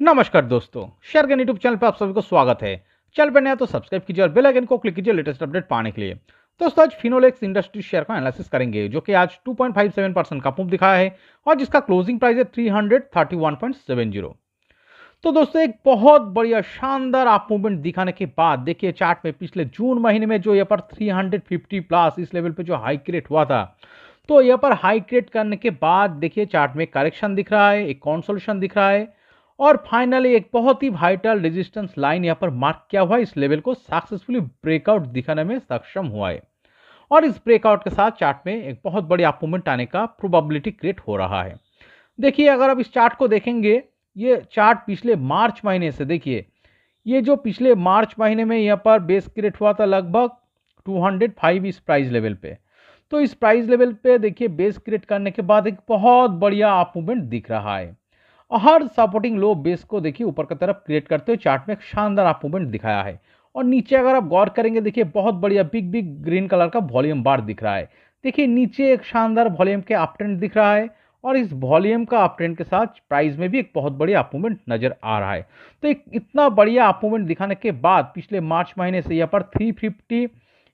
नमस्कार दोस्तों, शेयर के यूट्यूब चैनल पर आप सभी को स्वागत है। चैनल पर नया तो सब्सक्राइब कीजिए और बेल आइकन को क्लिक कीजिए लेटेस्ट अपडेट पाने के लिए। दोस्तों आज फिनोलेक्स इंडस्ट्री शेयर का एनालिसिस करेंगे जो कि आज 2.57% का मूव दिखाया है और जिसका क्लोजिंग प्राइस है 331.70। तो दोस्तों एक बहुत बढ़िया शानदार अप मूवमेंट दिखाने के बाद देखिए चार्ट में पिछले जून महीने में जो यहाँ पर 350 प्लस इस लेवल पे जो हाई क्रिएट हुआ था, तो यहाँ पर हाई क्रिएट करने के बाद देखिए चार्ट में करेक्शन दिख रहा है, एक कंसोलिडेशन दिख रहा है और फाइनली एक बहुत ही वाइटल रेजिस्टेंस लाइन यहाँ पर मार्क किया हुआ है। इस लेवल को सक्सेसफुली ब्रेकआउट दिखाने में सक्षम हुआ है और इस ब्रेकआउट के साथ चार्ट में एक बहुत बड़ी अप मूवमेंट आने का प्रोबेबिलिटी क्रिएट हो रहा है। देखिए अगर आप इस चार्ट को देखेंगे, ये चार्ट पिछले मार्च महीने से देखिए, ये जो पिछले मार्च महीने में यहाँ पर बेस क्रिएट हुआ था लगभग 205 इस प्राइस लेवल पे। तो इस प्राइस लेवल पे देखिए बेस क्रिएट करने के बाद एक बहुत बढ़िया अप मूवमेंट दिख रहा है और हर सपोर्टिंग लो बेस को देखिए ऊपर की तरफ क्रिएट करते हुए चार्ट में एक शानदार अप मूवमेंट दिखाया है। और नीचे अगर आप गौर करेंगे देखिए बहुत बढ़िया बिग बिग ग्रीन कलर का वॉल्यूम बार दिख रहा है। देखिए नीचे एक शानदार वॉल्यूम के अप ट्रेंड दिख रहा है और इस वॉल्यूम का अप ट्रेंड के साथ प्राइस में भी एक बहुत बढ़िया अप मूवमेंट नजर आ रहा है। तो एक इतना बढ़िया अप मूवमेंट दिखाने के बाद पिछले मार्च महीने से यहाँ पर 350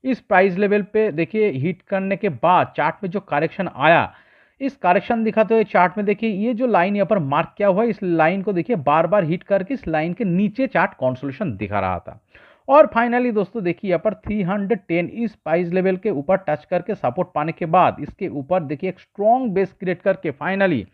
इस प्राइस लेवल पे देखिए हिट करने के बाद चार्ट में जो करेक्शन आया, इस करेक्शन दिखाते हुए चार्ट में देखिए ये जो लाइन यहाँ पर मार्क किया हुआ है, इस लाइन को देखिए बार बार हिट करके इस लाइन के नीचे चार्ट कंसोलिडेशन दिखा रहा था और फाइनली दोस्तों देखिए यहाँ पर 310 इस प्राइस लेवल के ऊपर टच करके सपोर्ट पाने के बाद इसके ऊपर देखिए एक स्ट्रॉन्ग बेस क्रिएट करके फाइनली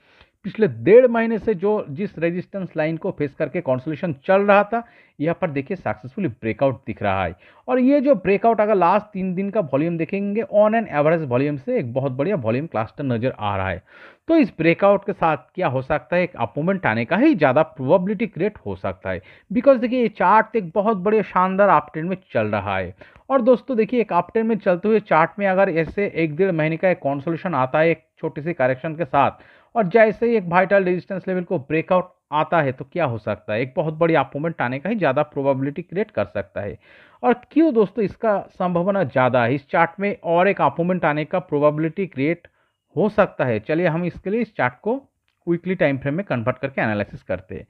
पिछले 1.5 महीने से जो जिस रेजिस्टेंस लाइन को फेस करके कंसोलिडेशन चल रहा था, यहाँ पर देखिए सक्सेसफुली ब्रेकआउट दिख रहा है। और ये जो ब्रेकआउट अगर लास्ट 3 दिन का वॉल्यूम देखेंगे ऑन एन एवरेज वॉल्यूम से एक बहुत बढ़िया वॉल्यूम क्लस्टर नजर आ रहा है। तो इस ब्रेकआउट के साथ क्या हो सकता है, एक अप मूवमेंट आने का ही ज़्यादा प्रोबेबिलिटी क्रिएट हो सकता है। बिकॉज देखिए ये चार्ट एक बहुत बड़े शानदार अप ट्रेंड में चल रहा है और दोस्तों देखिए एक अप ट्रेंड में चलते हुए चार्ट में अगर ऐसे 1-1.5 महीने का एक कंसोलिडेशन आता है एक छोटी सी करेक्शन के साथ और जैसे ही एक वाइटल रेजिस्टेंस लेवल को ब्रेकआउट आता है, तो क्या हो सकता है, एक बहुत बड़ी अप मूवमेंट आने का ही ज़्यादा प्रोबेबिलिटी क्रिएट कर सकता है। और क्यों दोस्तों इसका संभावना ज़्यादा है, इस चार्ट में और एक अप मूवमेंट आने का प्रोबेबिलिटी क्रिएट हो सकता है। चलिए हम इसके लिए इस चार्ट को वीकली टाइम फ्रेम में कन्वर्ट करके एनालिसिस करते हैं।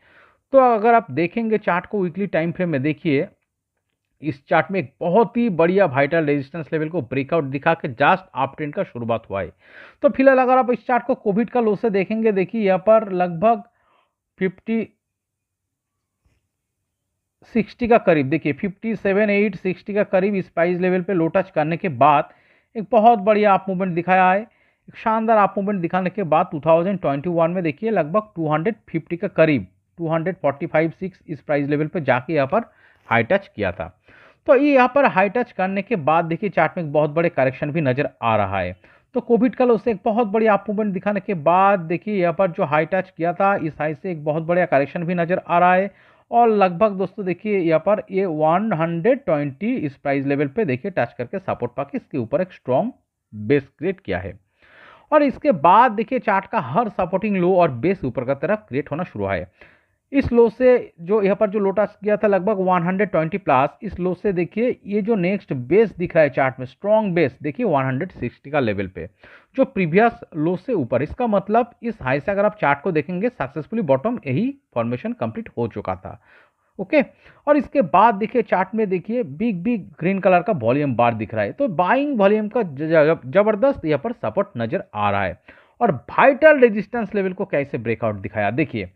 तो अगर आप देखेंगे चार्ट को वीकली टाइम फ्रेम में, देखिए इस चार्ट में एक बहुत ही बढ़िया वाइटल रेजिस्टेंस लेवल को ब्रेकआउट दिखा के जस्ट अप ट्रेंड का शुरुआत हुआ है। तो फिलहाल अगर आप इस चार्ट को कोविड का लो से देखेंगे, देखिए यहाँ पर लगभग 50 60 का करीब, देखिए 57 8 60 का करीब इस प्राइस लेवल पे लो टच करने के बाद एक बहुत बढ़िया अप मूवमेंट दिखाया है। एक शानदार अप मूवमेंट दिखाने के बाद 2021 में देखिए लगभग 250 का करीब 245-6 इस प्राइस लेवल पे जाके यहाँ पर हाई टच किया था। तो ये यहाँ पर हाई टच करने के बाद देखिए चार्ट में एक बहुत बड़े करेक्शन भी नजर आ रहा है। तो कोविड का लो से एक बहुत बड़ी अप मूवमेंट दिखाने के बाद देखिए यहाँ पर जो हाई टच किया था इस हाई से एक बहुत बड़ा करेक्शन भी नजर आ रहा है और लगभग दोस्तों देखिए यहाँ पर ये 120 इस प्राइस लेवल पे देखिए टच करके सपोर्ट पाके इसके ऊपर एक स्ट्रॉन्ग बेस क्रिएट किया है। और इसके बाद देखिए चार्ट का हर सपोर्टिंग लो और बेस ऊपर की तरफ क्रिएट होना शुरू है। इस लो से जो यहाँ पर जो लो टच किया था लगभग 120 प्लस, इस लो से देखिए ये जो नेक्स्ट बेस दिख रहा है चार्ट में स्ट्रॉन्ग बेस देखिए 160 का लेवल पे जो प्रीवियस लो से ऊपर, इसका मतलब इस हाई से अगर आप चार्ट को देखेंगे सक्सेसफुली बॉटम यही फॉर्मेशन कंप्लीट हो चुका था। ओके, और इसके बाद देखिए चार्ट में देखिए बिग बिग ग्रीन कलर का वॉल्यूम बार दिख रहा है। तो बाइंग वॉल्यूम का जबरदस्त यहाँ पर सपोर्ट नजर आ रहा है। और वाइटल रेजिस्टेंस लेवल को कैसे ब्रेकआउट दिखाया, देखिए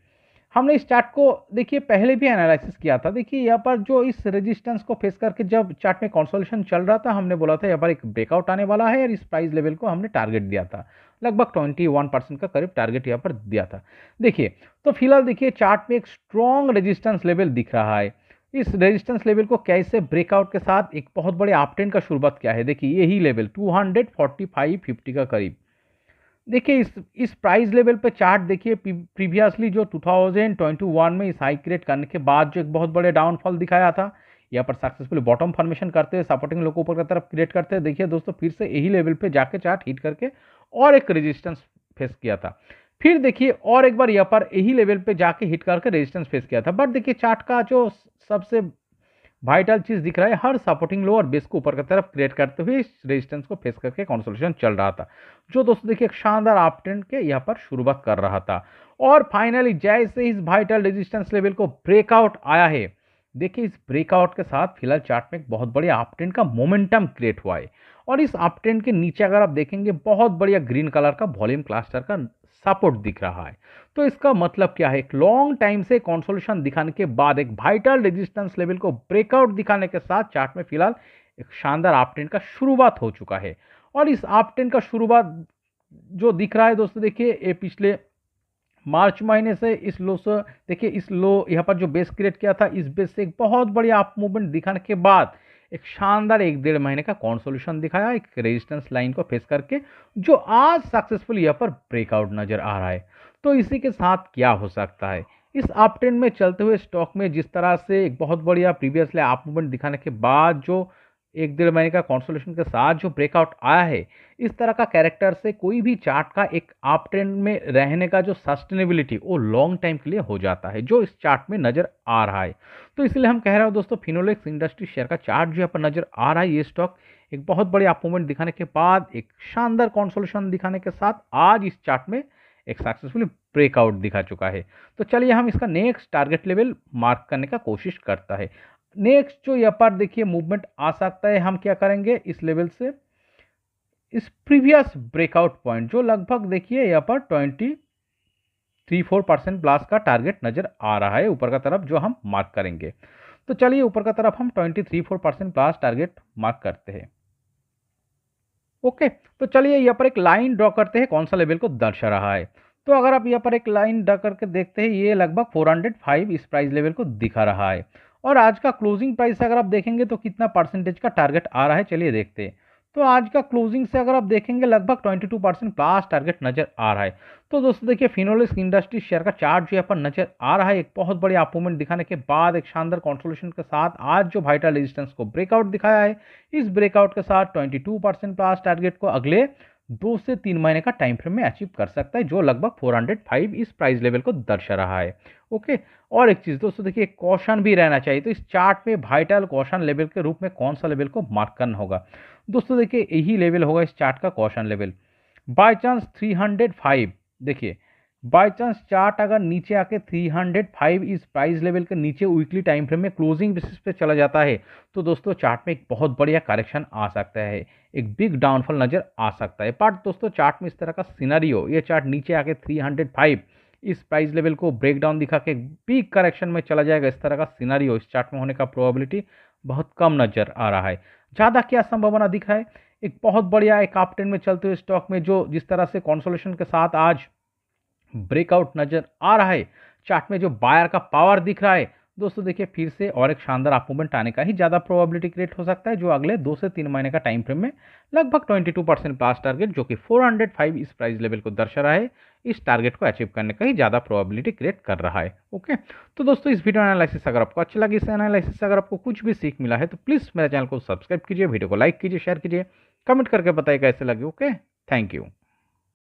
हमने इस चार्ट को देखिए पहले भी एनालिसिस किया था। देखिए यहाँ पर जो इस रेजिस्टेंस को फेस करके जब चार्ट में कंसोलिडेशन चल रहा था, हमने बोला था यहाँ पर एक ब्रेकआउट आने वाला है और इस प्राइस लेवल को हमने टारगेट दिया था, लगभग 21% का करीब टारगेट यहाँ पर दिया था। देखिए तो फिलहाल देखिए चार्ट में एक स्ट्रॉन्ग रेजिस्टेंस लेवल दिख रहा है। इस रेजिस्टेंस लेवल को कैसे ब्रेकआउट के साथ एक बहुत बड़े अपट्रेंड का शुरुआत किया है, देखिए यही लेवल 245-50 का करीब। देखिए इस प्राइस लेवल पे चार्ट देखिए प्रीवियसली जो 2021 में इस हाई क्रिएट करने के बाद जो एक बहुत बड़े डाउनफॉल दिखाया था, यहाँ पर सक्सेसफुली बॉटम फॉर्मेशन करते हुए सपोर्टिंग लो को ऊपर की तरफ क्रिएट करते हैं। देखिए दोस्तों फिर से यही लेवल पे जाके चार्ट हिट करके और एक रेजिस्टेंस फेस किया था। फिर देखिए और एक बार यहाँ पर यही लेवल पे जाके हिट करके रेजिस्टेंस फेस किया था। बट देखिए चार्ट का जो सबसे वाइटल चीज दिख रहा है, हर सपोर्टिंग लो और बेस को ऊपर की तरफ क्रिएट करते हुए इस रेजिस्टेंस को फेस करके कंसोलिडेशन चल रहा था, जो दोस्तों देखिए एक शानदार अप ट्रेंड के यहाँ पर शुरुआत कर रहा था। और फाइनली जैसे इस वाइटल रेजिस्टेंस लेवल को ब्रेकआउट आया है, देखिए इस ब्रेकआउट के साथ फिलहाल चार्ट में एक बहुत बढ़िया अप ट्रेंड का मोमेंटम क्रिएट हुआ है। और इस अप ट्रेंड के नीचे अगर आप देखेंगे बहुत बढ़िया ग्रीन कलर का वॉल्यूम क्लस्टर का सपोर्ट दिख रहा है। तो इसका मतलब क्या है, एक लॉन्ग टाइम से कंसोलिडेशन दिखाने के बाद एक वाइटल रेजिस्टेंस लेवल को ब्रेकआउट दिखाने के साथ चार्ट में फिलहाल एक शानदार अप ट्रेंड का शुरुआत हो चुका है। और इस अप ट्रेंड का शुरुआत जो दिख रहा है दोस्तों, देखिए ये पिछले मार्च महीने से इस लो से, देखिए इस लो यहाँ पर जो बेस क्रिएट किया था, इस बेस से एक बहुत बढ़िया अप मूवमेंट दिखाने के बाद एक शानदार 1-1.5 महीने का कंसोलिडेशन दिखाया एक रेजिस्टेंस लाइन को फेस करके, जो आज सक्सेसफुल यहाँ पर ब्रेकआउट नजर आ रहा है। तो इसी के साथ क्या हो सकता है, इस अप ट्रेंड में चलते हुए स्टॉक में जिस तरह से एक बहुत बढ़िया प्रीवियसली अप मूवमेंट दिखाने के बाद जो 1-1.5 महीने का कंसोलिडेशन के साथ जो ब्रेकआउट आया है, इस तरह का कैरेक्टर से कोई भी चार्ट का एक अप ट्रेंड में रहने का जो सस्टेनेबिलिटी वो लॉन्ग टाइम के लिए हो जाता है, जो इस चार्ट में नजर आ रहा है। तो इसलिए हम कह रहे हो दोस्तों, फिनोलेक्स इंडस्ट्री शेयर का चार्ट जो यहाँ पर नजर आ रहा है, ये स्टॉक एक बहुत बड़े अप मूवमेंट दिखाने के बाद एक शानदार कंसोलिडेशन दिखाने के साथ आज इस चार्ट में एक सक्सेसफुली ब्रेकआउट दिखा चुका है। तो चलिए हम इसका नेक्स्ट टारगेट लेवल मार्क करने का कोशिश करता है। नेक्स्ट जो यहाँ पर देखिए मूवमेंट आ सकता है, हम क्या करेंगे इस लेवल से इस प्रीवियस ब्रेकआउट पॉइंट जो लगभग देखिए यहाँ पर 23-4% प्लस का टारगेट नजर आ रहा है ऊपर का तरफ, जो हम मार्क करेंगे। तो चलिए ऊपर का तरफ हम 23-4% प्लस टारगेट मार्क करते हैं। ओके, तो चलिए यहाँ पर एक लाइन ड्रॉ करते हैं कौन सा लेवल को दर्शा रहा है। तो अगर आप यहाँ पर एक लाइन ड्रॉ करके देखते हैं, ये लगभग 405 इस प्राइस लेवल को दिखा रहा है। और आज का क्लोजिंग प्राइस अगर आप देखेंगे तो कितना परसेंटेज का टारगेट आ रहा है, चलिए देखते हैं। तो आज का क्लोजिंग से अगर आप देखेंगे लगभग 22% प्लस टारगेट नजर आ रहा है। तो दोस्तों देखिए फिनोलेक्स इंडस्ट्री शेयर का चार्ट जो यहाँ पर नजर आ रहा है, एक बहुत बड़ी अप मूवमेंट दिखाने के बाद एक शानदार कंसोलिडेशन के साथ आज जो वाइटल रेजिस्टेंस को ब्रेकआउट दिखाया है, इस ब्रेकआउट के साथ 22% प्लस टारगेट को अगले 2 से 3 महीने का टाइम फ्रेम में अचीव कर सकता है, जो लगभग 405 इस प्राइस लेवल को दर्शा रहा है। ओके, और एक चीज दोस्तों देखिए कॉशन भी रहना चाहिए। तो इस चार्ट में वाइटल कॉशन लेवल के रूप में कौन सा लेवल को मार्क करना होगा, दोस्तों देखिए यही लेवल होगा इस चार्ट का कॉशन लेवल। बाय चांस 305, देखिए बाय चांस चार्ट अगर नीचे आके 305 इस प्राइस लेवल के नीचे वीकली टाइम फ्रेम में क्लोजिंग बेसिस पे चला जाता है, तो दोस्तों चार्ट में एक बहुत बढ़िया करेक्शन आ सकता है, एक बिग डाउनफॉल नजर आ सकता है। बट दोस्तों चार्ट में इस तरह का सिनारियो, ये चार्ट नीचे आके 305 इस प्राइस लेवल को ब्रेक डाउन दिखा के बिग करेक्शन में चला जाएगा, इस तरह का सिनारियो इस चार्ट में होने का प्रोबेबिलिटी बहुत कम नजर आ रहा है। ज़्यादा क्या संभावना दिख रहा है, एक बहुत बढ़िया एक अप ट्रेंड में चलते हुए स्टॉक में जो जिस तरह से कंसोलिडेशन के साथ आज ब्रेकआउट नजर आ रहा है, चार्ट में जो बायर का पावर दिख रहा है, दोस्तों देखिए फिर से और एक शानदार अप मूवमेंट आने का ही ज़्यादा प्रोबेबिलिटी क्रिएट हो सकता है, जो अगले 2 से 3 महीने का टाइम फ्रेम में लगभग 22% प्लस टारगेट जो कि 405 इस प्राइस लेवल को दर्शा रहा है, इस टारगेट को अचीव करने का ही ज़्यादा प्रोबेबिलिटी क्रिएट कर रहा है। ओके, तो दोस्तों इस वीडियो एनालिसिस अगर आपको अच्छी लगी, इस एनालिसिस से अगर आपको कुछ भी सीख मिला है तो प्लीज़ मेरे चैनल को सब्सक्राइब कीजिए, वीडियो को लाइक कीजिए, शेयर कीजिए, कमेंट करके बताइए कैसे लगे। Okay, thank you.